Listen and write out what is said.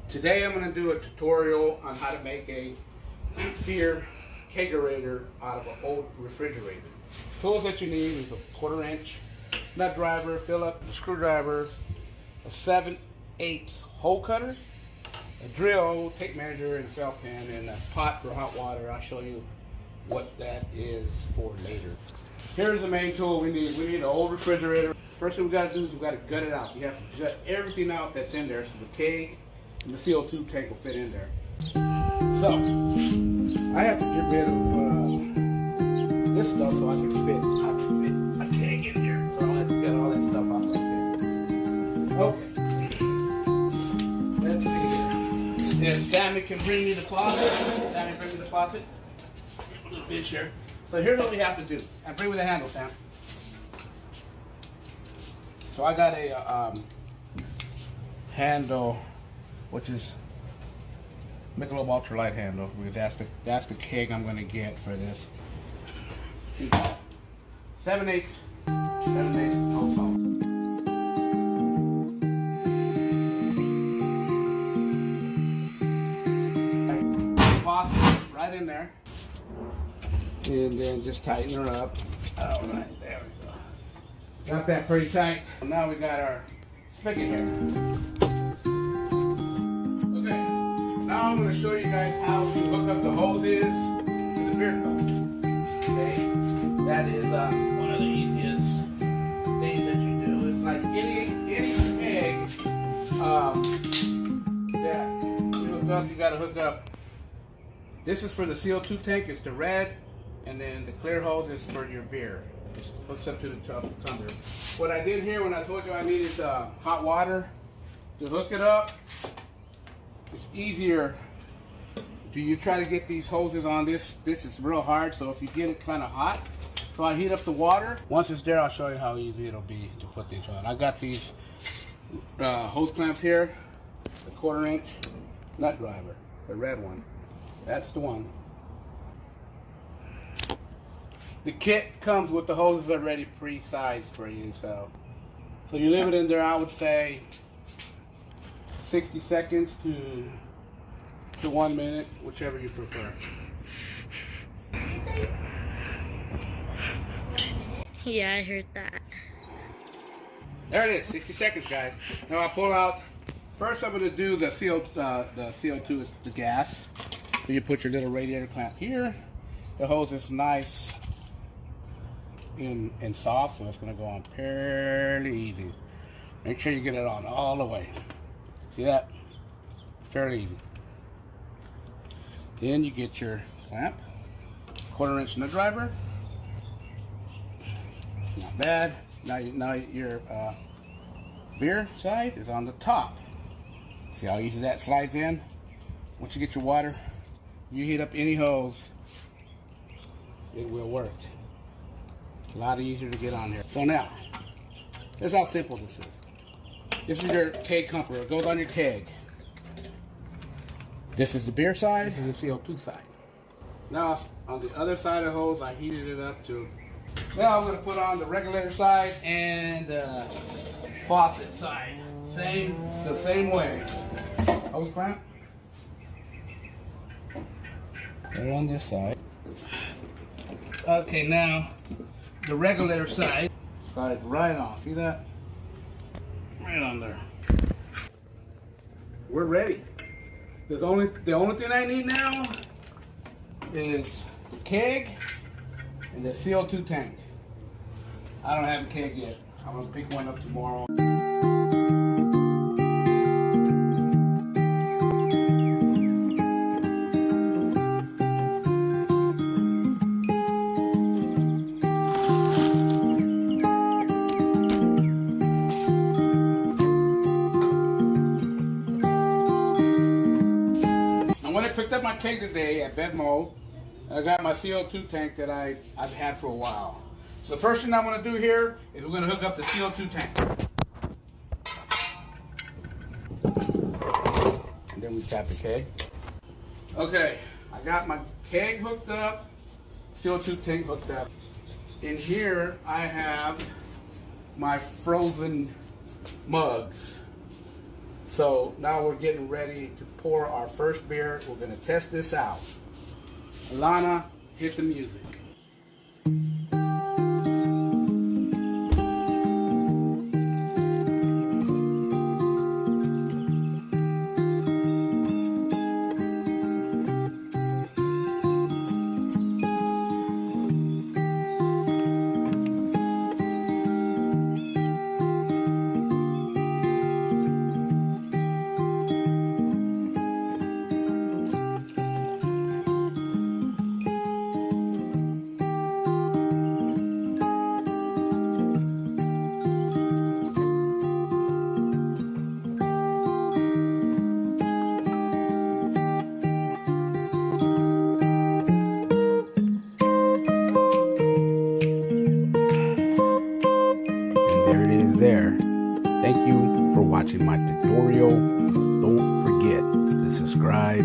Today I'm going to do a tutorial on how to make a beer kegerator out of an old refrigerator. Tools that you need is a 1/4 inch nut driver, Phillips, a screwdriver, a 7/8 hole cutter, a drill, tape measure, and a felt pen, and a pot for hot water. I'll show you what that is for later. Here's the main tool we need. We need an old refrigerator. First thing we got to do is we got to gut it out. You have to gut everything out that's in there so the keg and the CO2 tank will fit in there. So, I have to get rid of this stuff so I can fit a keg in here. So I'll have to get all that stuff out right there. Okay. Let's see here. If Sammy can bring me the faucet. Sammy, bring me the faucet. A little bit here. So here's what we have to do. And bring me the handle, Sam. So I got a handle, which is Michelob ultralight handle, because that's the keg I'm going to get for this. 7/8 whole salt. Faucet right in there, and then just tighten her up. All right, there we go. Got that pretty tight. Now we got our spigot here. Okay, now I'm going to show you guys how to hook up the hoses to the beer cup. Okay, that is one of the easiest things that you do. It's like any keg that you hook up, you got to hook up. This is for the CO2 tank, it's the red, and then the clear hose is for your beer. It hooks up to the tumbler. What I did here when I told you I needed hot water to hook it up, it's easier. Do you try to get these hoses on this? This is real hard, so if you get it kind of hot, so I heat up the water. Once it's there, I'll show you how easy it'll be to put these on. I got these hose clamps here, the 1/4 inch nut driver, the red one. That's the one. The kit comes with the hoses already pre-sized for you, so you leave it in there. I would say 60 seconds to 1 minute, whichever you prefer. Yeah, I heard that. There it is, 60 seconds, guys. Now I pull out. First, I'm going to do the CO2 is the gas. So you put your little radiator clamp here. The hose is nice and soft, so it's going to go on fairly easy. Make sure you get it on all the way. See that? Fairly easy. Then you get your clamp, 1/4 inch nut driver. Not bad. Now your beer side is on the top. See how easy that slides in? Once you get your water, you heat up any hose, it will work. A lot easier to get on here. So now, this is how simple this is. This is your keg comforter. It goes on your keg. This is the beer side, this is the CO2 side. Now, on the other side of the hose, I heated it up to. Now I'm going to put on the regulator side and the faucet side. The same way. Hose clamp. Right on this side. Okay, now the regulator side slides right on. See that? Right on there. We're ready. The only thing I need now is the keg and the CO2 tank. I don't have a keg yet. I'm gonna pick one up tomorrow. Picked up my keg today at Bedmo. I got my CO2 tank that I've had for a while. So the first thing I'm going to do here is we're going to hook up the CO2 tank. And then we tap the keg. Okay, I got my keg hooked up, CO2 tank hooked up. In here I have my frozen mugs. So now we're getting ready to pour our first beer. We're gonna test this out. Alana, hit the music. There it is there. Thank you for watching my tutorial. Don't forget to subscribe